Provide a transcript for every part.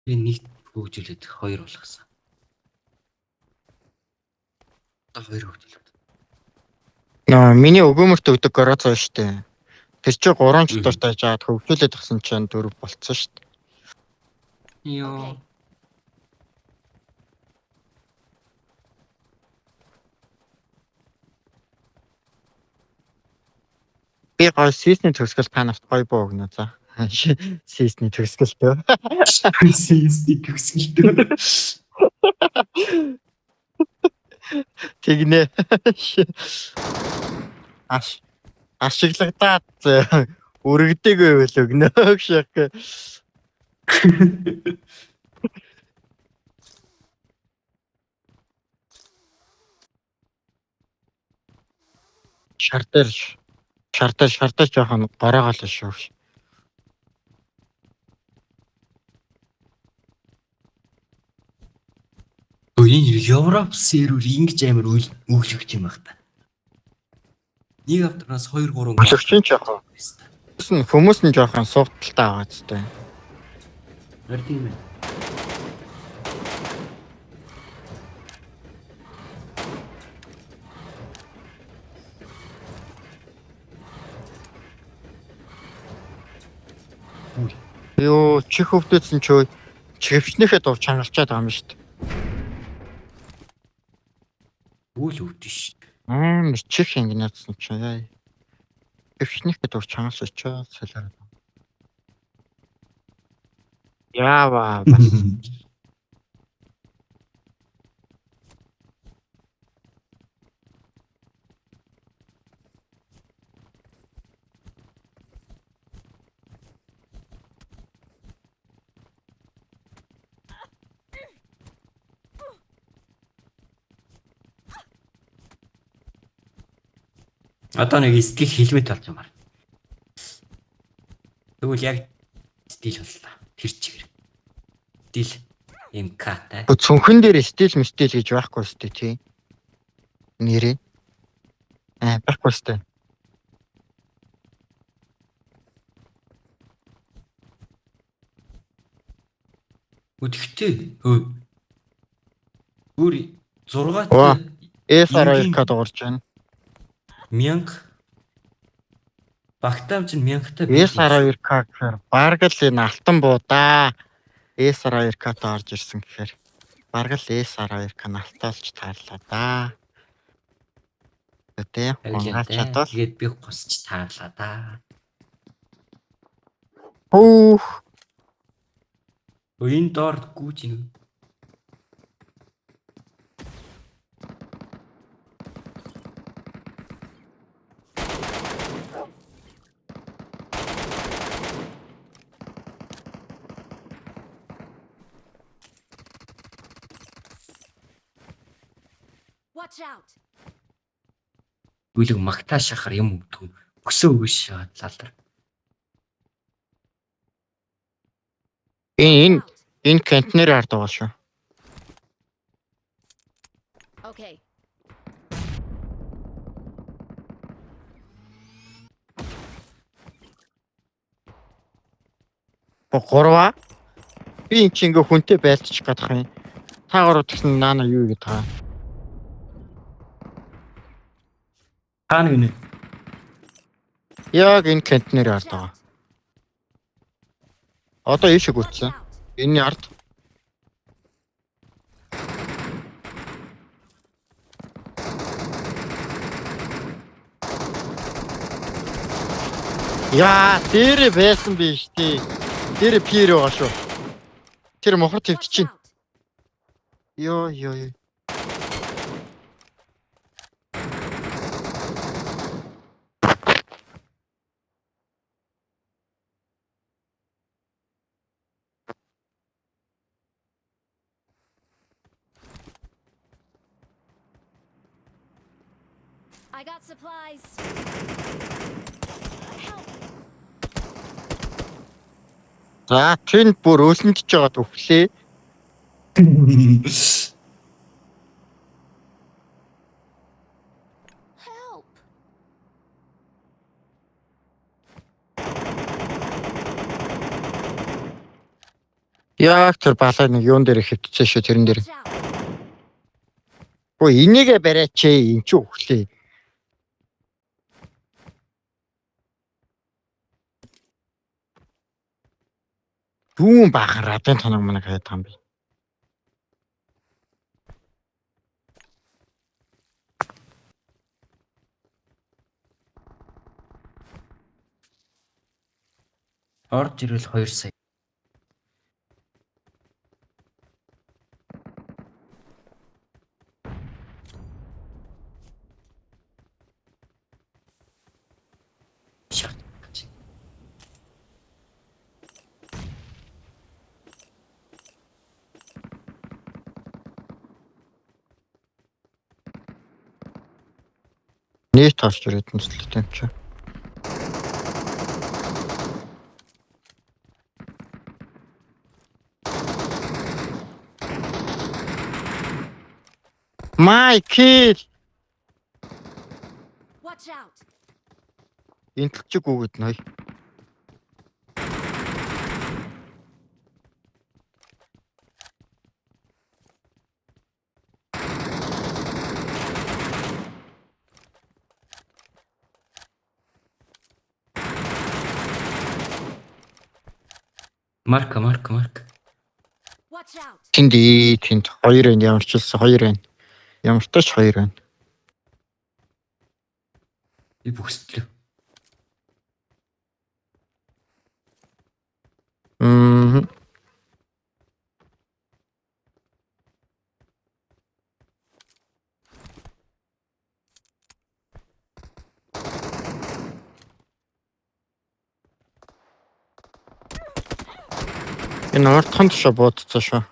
Би нэг хөгжүүлээд хоёр болгосон. Одоо хоёр хөгжүүлээд. Миний өгөөмөрт өгдөг гороцоо штэ. Тэр чи 3 чөлөөтэй жаад хөгжүүлээд тагсан чинь 4 болцсон штэ. Йоо. Би гой сисний төгсгөл танарт гой боо өгнө за. Сисний төгсгөлтөө. Сисний төгсгөлтөө. Тэгнэ. Ашиглагдаад өргөдөг байвал өгнө гэх. Шартаж жоохон гороогоол шүү. Энэ Европ сервер ингэж амар өглөгч юм байна. Нэг авторнаас 2 3 Өглөгч жоохон. Хүмүүс нь жоохон суугталтай байгаа зү. Хэр тийм ээ. Юу чих хөвдөөсөн ч чихвчнийхээ дур чангалчаад байгаа юм шүү дээ. Үл өвдөн ш. Чих ингэнэдсэн чи яа. Чихвчнийхээ дур чангалж очоо солиороо. Яава. Одоо нэг стил хэлмэт болж байгаа. Тэгвэл яг стил боллоо. Тэр чигээр. Стил МК-тай. Цүнхэн дээр стил мстил гэж байхгүй шүү дээ тий. Нэрээ. Байхгүй шүү дээ. Өдөртөө бүр 6 S12K дуурж байна. 1000 багтаам чинь 1000-тай S12K гэхээр бараг л энэ алтан буудаа S12K-т орж ирсэн гэхээр бараг л S12K алтаалж таарлаа да. Тэ хонгаачаад тэгээд би госч таарлаа да. Энэ доор гүйж ин. Watch out. Гүлэг магтаа шахар юм өгдөг. Өсөө өгөөш лалдар. Энэ контейнер ард байгаа шүү. Okay. Гурваа. Би энэ чинь ингээ хүнтэй байлчих гадах юм. Та гурав тэгсэн наана юу гэдэг байгаа. Хаана гинэ? Яг энэ контейнер ард байгаа. Одоо ийшээ гүйтсэн. Энэ ард. Яа, дээр байсан биш тий. Дээр пир байгаа шүү. Тэр мохор твччинь. Йоо. I got supplies. За, тэнд бүр өсөндж байгаа төвлээ. Help. Яг тэр балай нэг юун дээр хэвтцээ шүү тэрэн дээр. Watch out. Өө энийгээ бариач энэ ч өглөө. Дүүн баахан радио тоног манайг хайд байгаа юм би. Орж ирэл 2 сая. Шат. Нийт орж ирээд нүслэлтэй юм чи. My kid. Watch out. Энтэлчиг үгэд ной. Марк. Watch out. Тэнд тэнд 2 байна ямар ч хэлсэн 2 байна. Ямар ч тач 2 байна. Би бүхсэлээ. Мм. Энэ ортхон тушаа буудцаа шүү.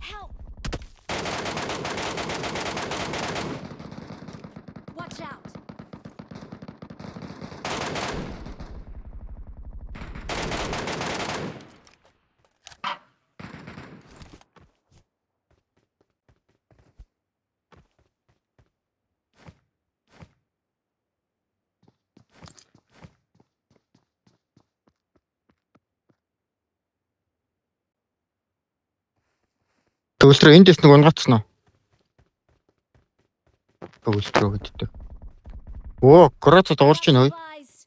Help. Watch out. Төвлөрөө энд дэс нэг унгацсан уу? Төвлөрөө гэддэг. Оо, гроцод орж ийн ой. Supplies.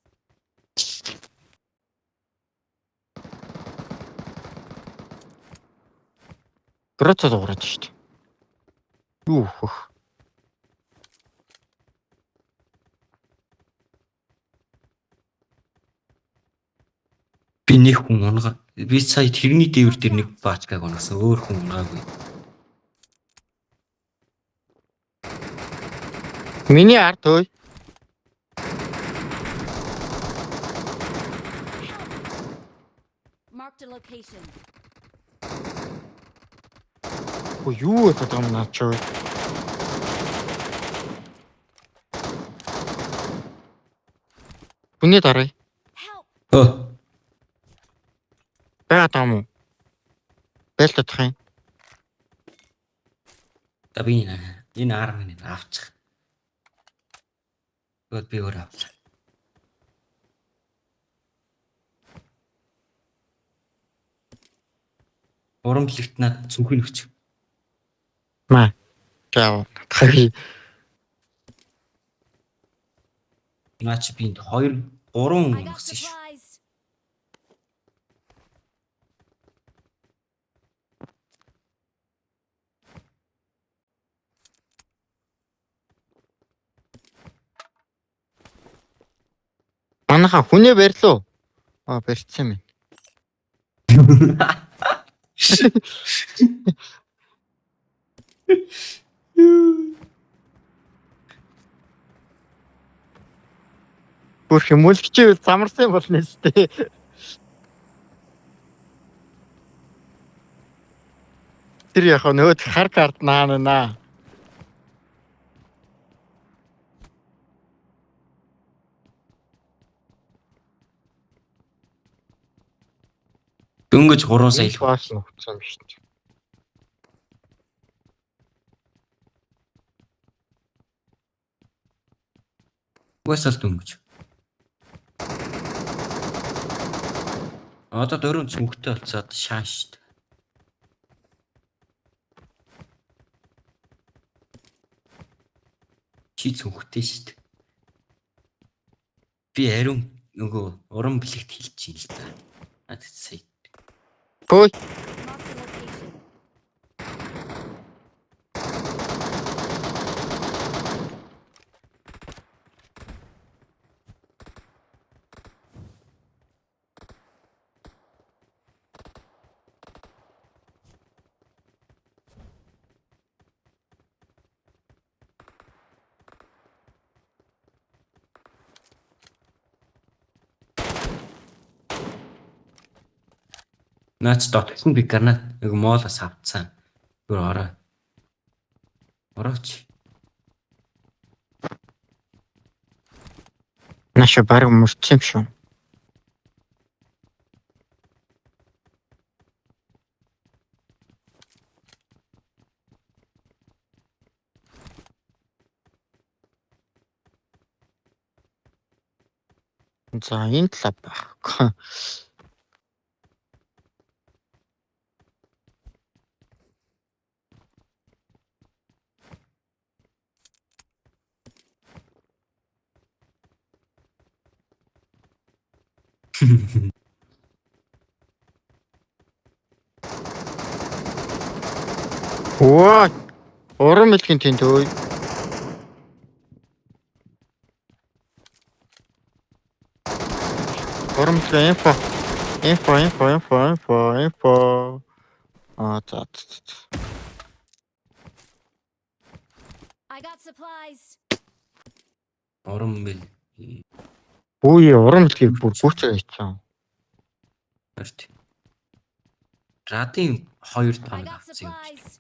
Гроцод ороод штт. Юу хөх. Би нэг хүн унгаа. Би сая тэрний дээвэр дээр нэг баачгаг унгасан. Өөр хүн унгаагүй. Миний ард ой. Marked a location. Оо юу гэдэг юм наа ч ой. Бүний дараа. Help. Өө. Бага таам уу? Бэлтэх юм. За би энэ армын авчих. Тэгвэл би өөр авлаа. Урамлагт над цүнхний өч. Маа. Жаа. Хай. Наач би энд 2 3 I got унгасан шүү. supplies. Манайха хүнээ барьлуу. Аа барьцсан юм. Бүрх юм үлгчээвэл замарсан болно нэстэ. Тэр яг нөөд хар карт наана. Дөнгөж 3 сая л Бааш нөхцөн биш. Угсаал дөнгөж. Одоо дөрөв цүнхтэй болцоод шааш. Чи цүнхтэй шүү дээ. Би ариун нөгөө уран бэлэгт хэлж юм л та. Наад сая. Хөөе. Mark the location. Наач дотсон би гранат нөгөө моолоос авцсан. Гүр ороо. Орооч. Наша баг мөрч юм шүү. За энэ талаа байхгүй. Оо. Уран бэлгийн тэнд өө. Уран бэлгийн инфо. За. I got supplies. Уран бэл. Үгүй уран бэлгийг бүр бүчээ хийчихсэн. Арт. Радын 2 I тоног got авсан юм. supplies.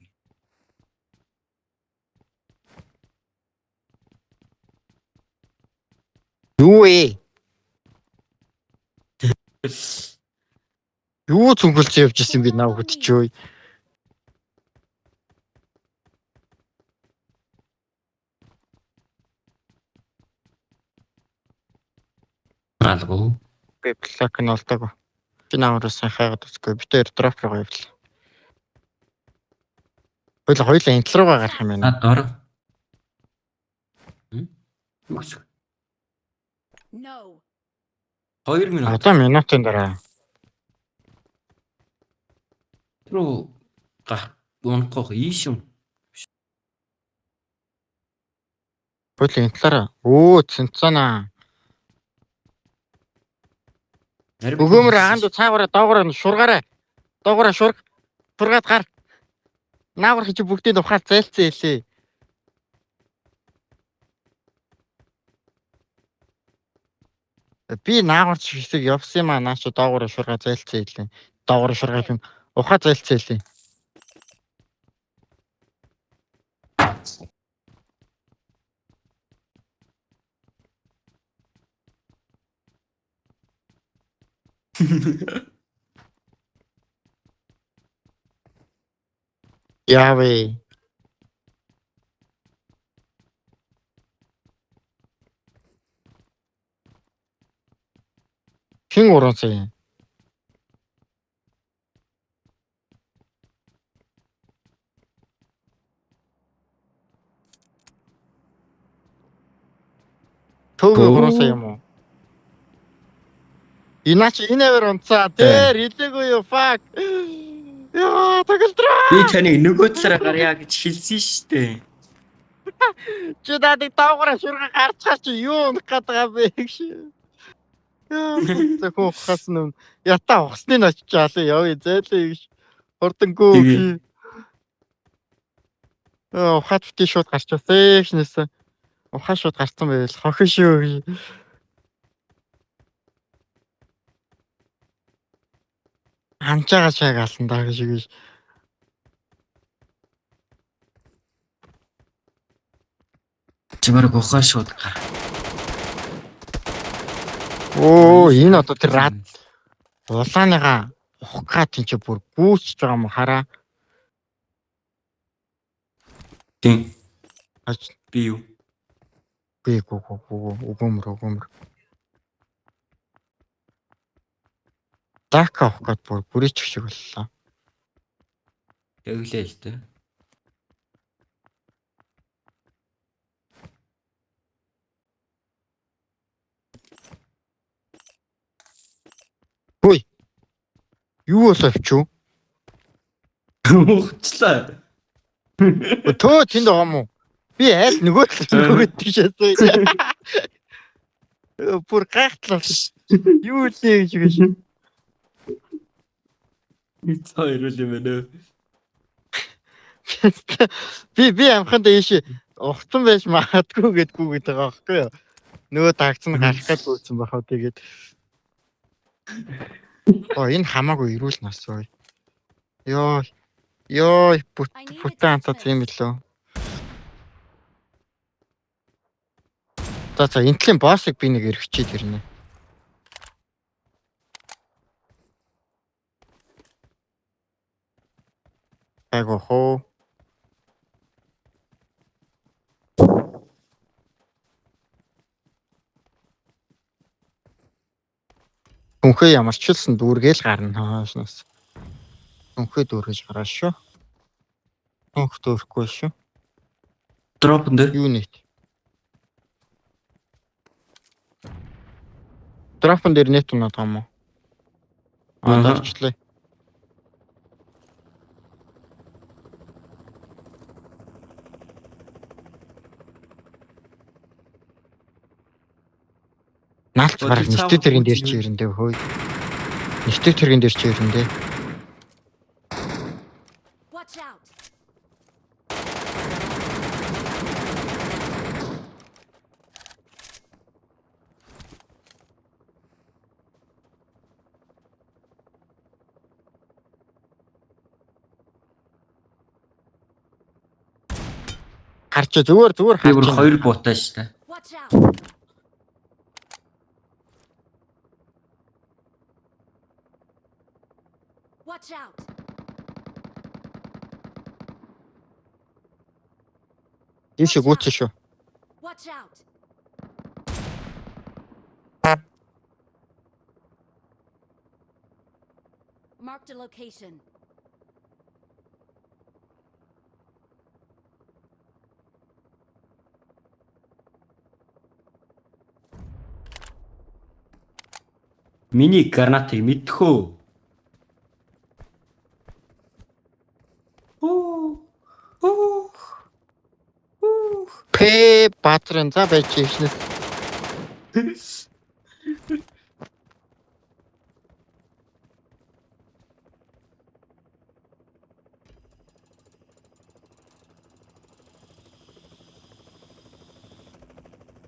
Юу ээ? Юу цүнхэлж явж ирсэн би нав хөтчөөй. Алгу. Би блок нь олдог. Би наараас хайгаад үзгүй. Би тэр дроп руу явлаа. Хоёлаа энэ тал руугаа гарах юм байна. Наад ороо. Үгүй. No. 2 минут Одоо минутын дараа. руу унахгүй ийш юм. Хоёлаа энэ талаараа. Өө цэнцэнаа. Өгөөмөр анд цаагаараа доогоор шургаарай. Доогоор шург. Шургаад гар. Наавар чи бүгдийг ухаал зайлцсан хэлээ. Би наагур чигсэг явсан юм аа наач доогоор шургаа зайлцсан хэлээ. Доогоор шургаа юм. Ухаа зайлцсан хэлээ. Яавэ. Хин уран сая. Төгөө уран сая юм уу? Иначе инэвэр унцаа. Тэр хэлээгүй юу fuck. Яа, тагалтраа. Би таны нөгөө талаараа гарья гэж хэлсэн шүү дээ. Чи надад доогоор шурга гарцгаа чи юу унах гээд байгаа бэ гэж. Яа, зөвхөн ухаас нь ята ухсны нь очичаалаа явъя зайлээ гэж. Хурдангөө. Ухаад бити шууд гарчаасаа гэснээс ухаа шууд гарцсан байвал хохин шүү. Анчаага чаг алсан даа гэж. Чимээр ухаа шууд гар. Оо, энэ одоо тэр рад улааныгаа ухгаа тийч бүр гүйцэж байгаа юм хараа. Тийм. Би юу? Би өгөөмөр. Дака авах гээд бүрийч шиг боллоо. Тэглээ л дээ. Юу болов ч юу? Ухчлаа. Төө тэнд байгаа мó. Би аль нөгөө талд тийшээ. Бүр гайхтлаа. Юу лээ гэж. Эцэг хоёр юм байна. Би амхан дэше ухсан байж магадгүй гэдгүү байгаа байхгүй юу? Нөгөө тагцсан гарах гэж үүсэн бахаа тэгээд. Энэ хамаагүй ирүүл насгүй. Йоо бүтэн антаа тийм билүү. За энтлийн боссыг би нэг эргэчээд ирнэ. Айгу хоо. Үнхээ ямар ч хэлсэн дүүргээл гарна хаашнаас. Үнхээ дүүргэж гараа шүү. Үнх дүүрэхгүй шүү. Дропн дээр. Юу нэт? Дропн дээр нэт унаад байгаа мó. Дарчлаа. Наалт гарах нэстэ тэргийн дээр чи ирэндээ хөөе. Нэстэ тэргийн дээр чи ирэндээ. Watch out. Харч зүгээр Би бүр харж. хоёр буутай шүү дээ. Watch out. Watch out. Ийшээ гүйтсэн шүү. Watch out. Marked a location. Миний гранатыг мэдхөө. Пэ батрын за байж ийшнэ.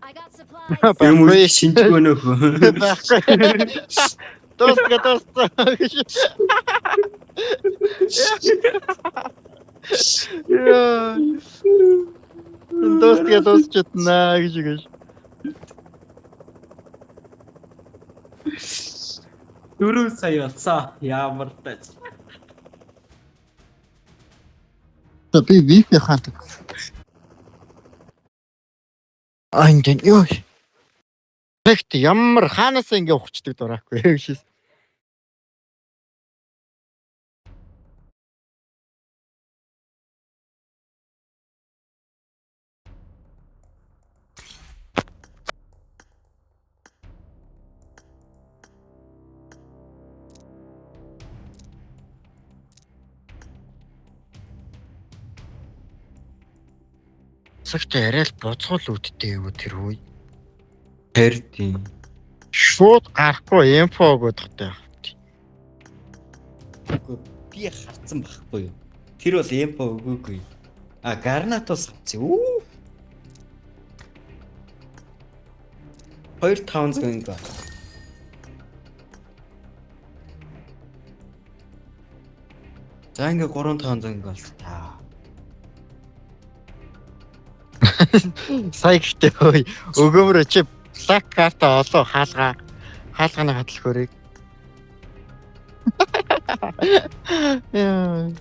I got supplies. Юм уу шинжгүй нөхөө. Тост. Яа. Тост читнаа гэж. Дөрөв сая болцоо. Ямар тач. Би вифи хаадаг. Энд ёо. Тэгт ямар хаанаас ингэ ухчдаг дураагүй гэж. Цагт арай л боцгол үүдтэй юу тэр үе. Тэрдийн. Шууд гарахгүй инфо өгödөгтэй. Би харцсан байхгүй юу? Тэр бол эмпо өгөөгүй. А гарнатос авчих. 2500 ингээ. За ингээ 3500 ингээ болс та. Сая гэхдээ өгөөмөр чи блак карта олоо хаалганы хадлах хөрийг. Яа.